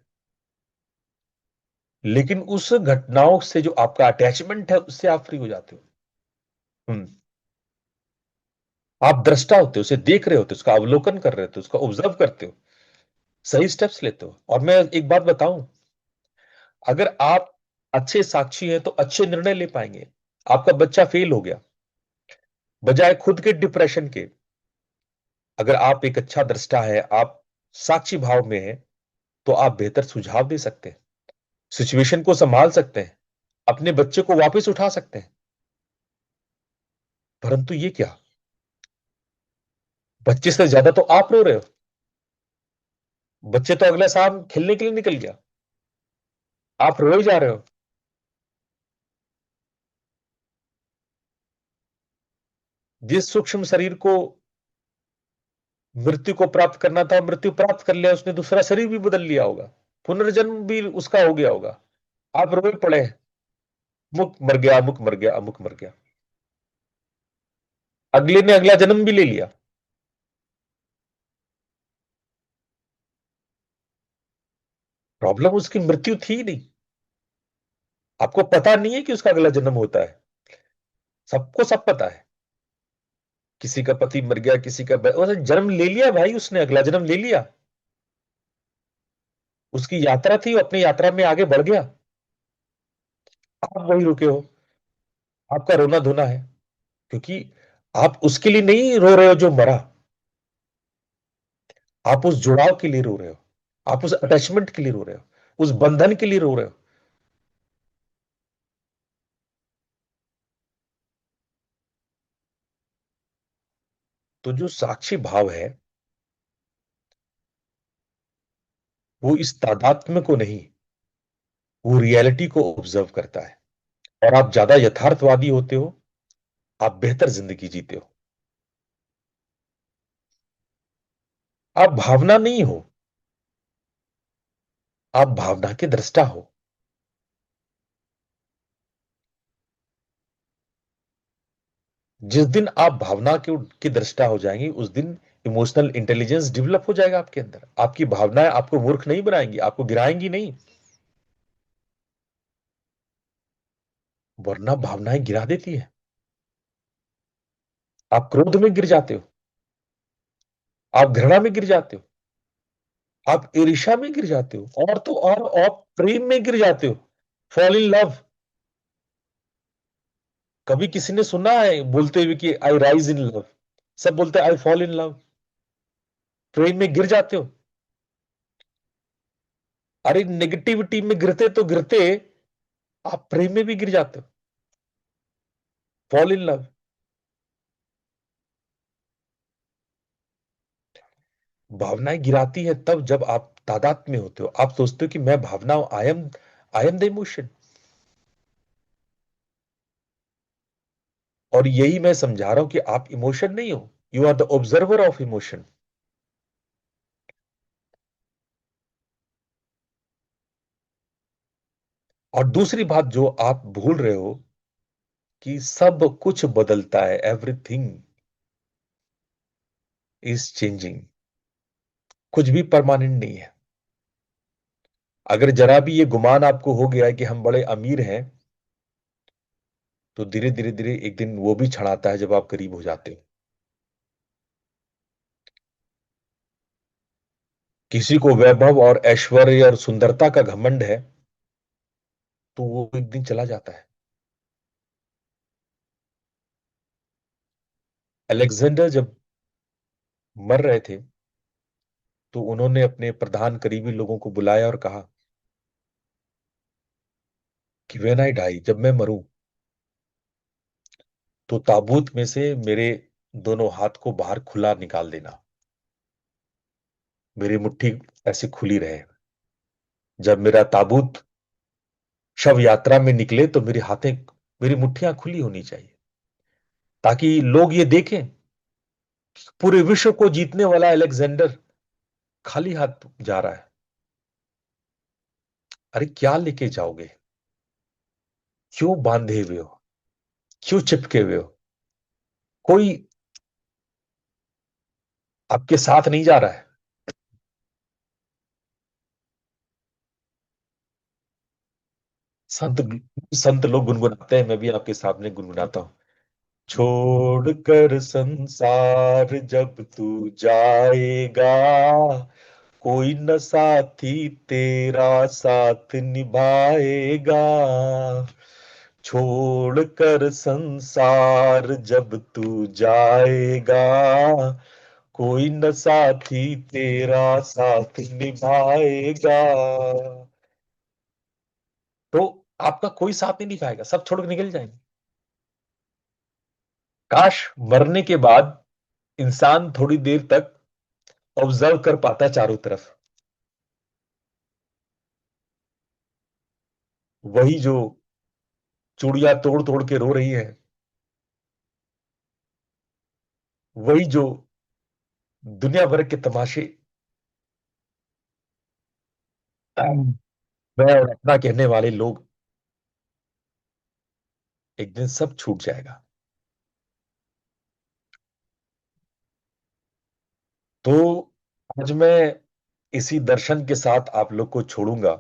लेकिन उस घटनाओं से जो आपका अटैचमेंट है उससे आप फ्री हो जाते हो। हम्म। आप दृष्टा होते हो, उसे देख रहे होते हो, उसका अवलोकन कर रहे होते हो, उसका ऑब्जर्व करते हो, सही स्टेप्स लेते हो। और मैं एक बात बताऊं, अगर आप अच्छे साक्षी हैं तो अच्छे निर्णय ले पाएंगे। आपका बच्चा फेल हो गया, बजाय खुद के डिप्रेशन के, अगर आप एक अच्छा दृष्टा है, आप साक्षी भाव में हैं, तो आप बेहतर सुझाव दे सकते हैं, सिचुएशन को संभाल सकते हैं, अपने बच्चे को वापस उठा सकते हैं। परंतु ये क्या, बच्चे से ज्यादा तो आप रो रहे हो। बच्चे तो अगले साल खेलने के लिए निकल गया, आप रोए जा रहे हो। जिस सूक्ष्म शरीर को मृत्यु को प्राप्त करना था, मृत्यु प्राप्त कर लिया, उसने दूसरा शरीर भी बदल लिया होगा, पुनर्जन्म भी उसका हो गया होगा। आप रोए पड़े हैं, अमुक मर गया, अमुक मर गया, अमुक मर गया। अगले ने अगला जन्म भी ले लिया। प्रॉब्लम उसकी मृत्यु थी ही नहीं, आपको पता नहीं है कि उसका अगला जन्म होता है? सबको सब पता है। किसी का पति मर गया, किसी का जन्म ले लिया भाई, उसने अगला जन्म ले लिया। उसकी यात्रा थी, वो अपनी यात्रा में आगे बढ़ गया। आप वही रुके हो। आपका रोना धोना है, क्योंकि आप उसके लिए नहीं रो रहे हो जो मरा। आप उस जुड़ाव के लिए रो रहे हो। आप उस अटैचमेंट के लिए रो रहे हो। उस बंधन के लिए रो रहे हो। तो जो साक्षी भाव है, वो इस तादात्म्य को नहीं, वो रियलिटी को ऑब्जर्व करता है। और आप ज्यादा यथार्थवादी होते हो, आप बेहतर जिंदगी जीते हो। आप भावना नहीं हो, आप भावना के दृष्टा हो। जिस दिन आप भावना के दृष्टा हो जाएंगे, उस दिन इमोशनल इंटेलिजेंस डेवलप हो जाएगा आपके अंदर। आपकी भावनाएं आपको मूर्ख नहीं बनाएंगी, आपको गिराएंगी नहीं। वरना भावनाएं गिरा देती है। आप क्रोध में गिर जाते हो, आप घृणा में गिर जाते हो, आप ईर्ष्या में गिर जाते हो, और तो और आप प्रेम में गिर जाते हो। Fall in love. कभी किसी ने सुना है बोलते हुए कि आई राइज इन लव? सब बोलते हैं आई फॉल इन लव। प्रेम में गिर जाते हो। अरे नेगेटिविटी में गिरते तो गिरते, आप प्रेम में भी गिर जाते हो। Fall in love. भावनाएं गिराती है तब जब आप तादाद में होते हो। आप सोचते हो कि मैं भावना हूं, आई एम द इमोशन। और यही मैं समझा रहा हूं कि आप इमोशन नहीं हो, you are the observer of emotion. और दूसरी बात जो आप भूल रहे हो, कि सब कुछ बदलता है, एवरीथिंग इज चेंजिंग। कुछ भी परमानेंट नहीं है। अगर जरा भी ये गुमान आपको हो गया है कि हम बड़े अमीर हैं, तो धीरे धीरे धीरे एक दिन वो भी क्षण आता है जब आप गरीब हो जाते हो। किसी को वैभव और ऐश्वर्य और सुंदरता का घमंड है, तो वो एक दिन चला जाता है। अलेक्जेंडर जब मर रहे थे, तो उन्होंने अपने प्रधान करीबी लोगों को बुलाया और कहा कि व्हेन आई डाई, जब मैं मरूं, तो ताबूत में से मेरे दोनों हाथ को बाहर खुला निकाल देना। मेरी मुट्ठी ऐसे खुली रहे। जब मेरा ताबूत शव यात्रा में निकले, तो मेरी हाथें, मेरी मुट्ठियां खुली होनी चाहिए, ताकि लोग ये देखें, पूरे विश्व को जीतने वाला अलेक्जेंडर खाली हाथ जा रहा है। अरे क्या लेके जाओगे? क्यों बांधे हुए हो? क्यों चिपके हुए हो? कोई आपके साथ नहीं जा रहा है। संत संत लोग गुनगुनाते हैं, मैं भी आपके सामने गुनगुनाता हूं। छोड़ कर संसार जब तू जाएगा, कोई न साथी तेरा साथ निभाएगा। छोड़ कर संसार जब तू जाएगा, कोई न साथी तेरा साथ निभाएगा। तो आपका कोई साथ नहीं निभाएगा, सब छोड़ के निकल जाएंगे। काश मरने के बाद इंसान थोड़ी देर तक ऑब्जर्व कर पाता चारों तरफ। वही जो चूड़ियां तोड़ तोड़ के रो रही है, वही जो दुनिया भर के तमाशे, मैं और अपना कहने वाले लोग, एक दिन सब छूट जाएगा। तो आज मैं इसी दर्शन के साथ आप लोग को छोड़ूंगा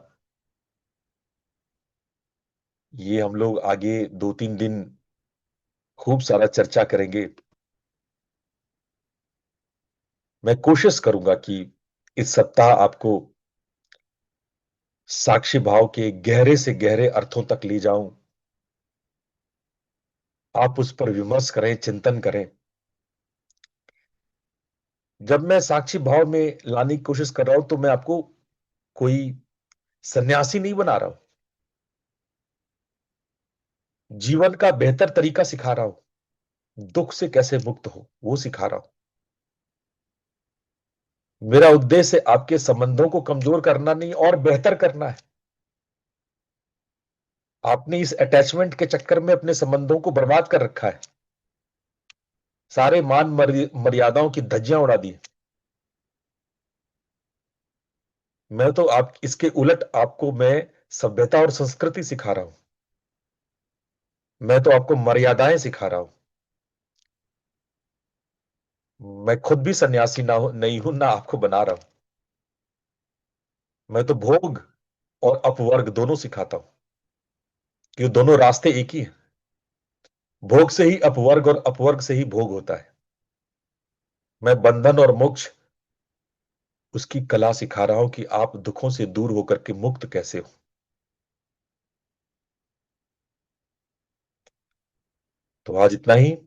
ये हम लोग आगे 2-3 दिन खूब सारा चर्चा करेंगे। मैं कोशिश करूंगा कि इस सप्ताह आपको साक्षी भाव के गहरे से गहरे अर्थों तक ले जाऊं। आप उस पर विमर्श करें, चिंतन करें। जब मैं साक्षी भाव में लाने की कोशिश कर रहा हूं तो मैं आपको कोई सन्यासी नहीं बना रहा हूं। जीवन का बेहतर तरीका सिखा रहा हूं। दुख से कैसे मुक्त हो वो सिखा रहा हूं। मेरा उद्देश्य आपके संबंधों को कमजोर करना नहीं और बेहतर करना है। आपने इस अटैचमेंट के चक्कर में अपने संबंधों को बर्बाद कर रखा है। सारे मान मर्यादाओं की धज्जियां उड़ा दी। मैं तो आप इसके उलट आपको मैं सभ्यता और संस्कृति सिखा रहा हूं। मैं तो आपको मर्यादाएं सिखा रहा हूं। मैं खुद भी सन्यासी ना हो नहीं हूं, ना आपको बना रहा हूं। मैं तो भोग और अपवर्ग दोनों सिखाता हूं कि दोनों रास्ते एक ही हैं। भोग से ही अपवर्ग और अपवर्ग से ही भोग होता है। मैं बंधन और मोक्ष उसकी कला सिखा रहा हूं कि आप दुखों से दूर होकर के मुक्त कैसे हो। तो आज इतना ही।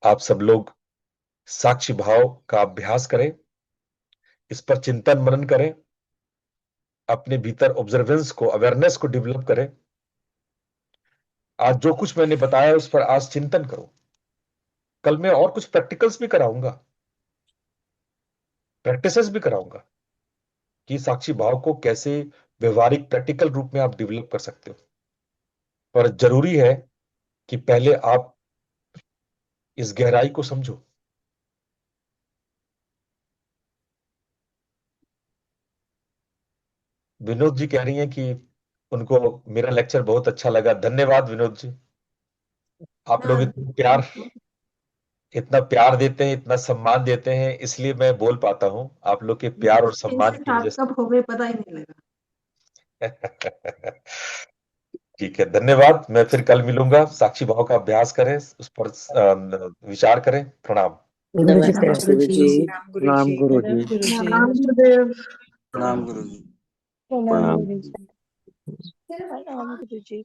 आप सब लोग साक्षी भाव का अभ्यास करें, इस पर चिंतन मनन करें, अपने भीतर ऑब्जर्वेंस को, अवेयरनेस को डेवलप करें। आज जो कुछ मैंने बताया उस पर आज चिंतन करो। कल मैं और कुछ प्रैक्टिकल्स भी कराऊंगा, प्रैक्टिसेस भी कराऊंगा कि साक्षी भाव को कैसे व्यवहारिक प्रैक्टिकल रूप में आप डेवलप कर सकते हो। पर जरूरी है कि पहले आप इस गहराई को समझो। विनोद जी कह रही हैं कि उनको मेरा लेक्चर बहुत अच्छा लगा। धन्यवाद विनोद जी। आप लोग हाँ, इतना प्यार देते हैं, इतना सम्मान देते हैं, इसलिए मैं बोल पाता हूं। आप लोग के प्यार और सम्मान प्रिंसेस की वजह आप कब हो गए पता ही नहीं लगा। से। ठीक है, धन्यवाद। मैं फिर कल मिलूंगा। साक्षी भाव का अभ्यास करें, उस पर विचार करें। प्रणाम। गुरु जी नमस्ते प्रणाम। गुरु जी। प्रणाम गुरु जी। प्रणाम गुरुदेव। प्रणाम गुरु जी। प्रणाम। प्रणाम गुरु जी।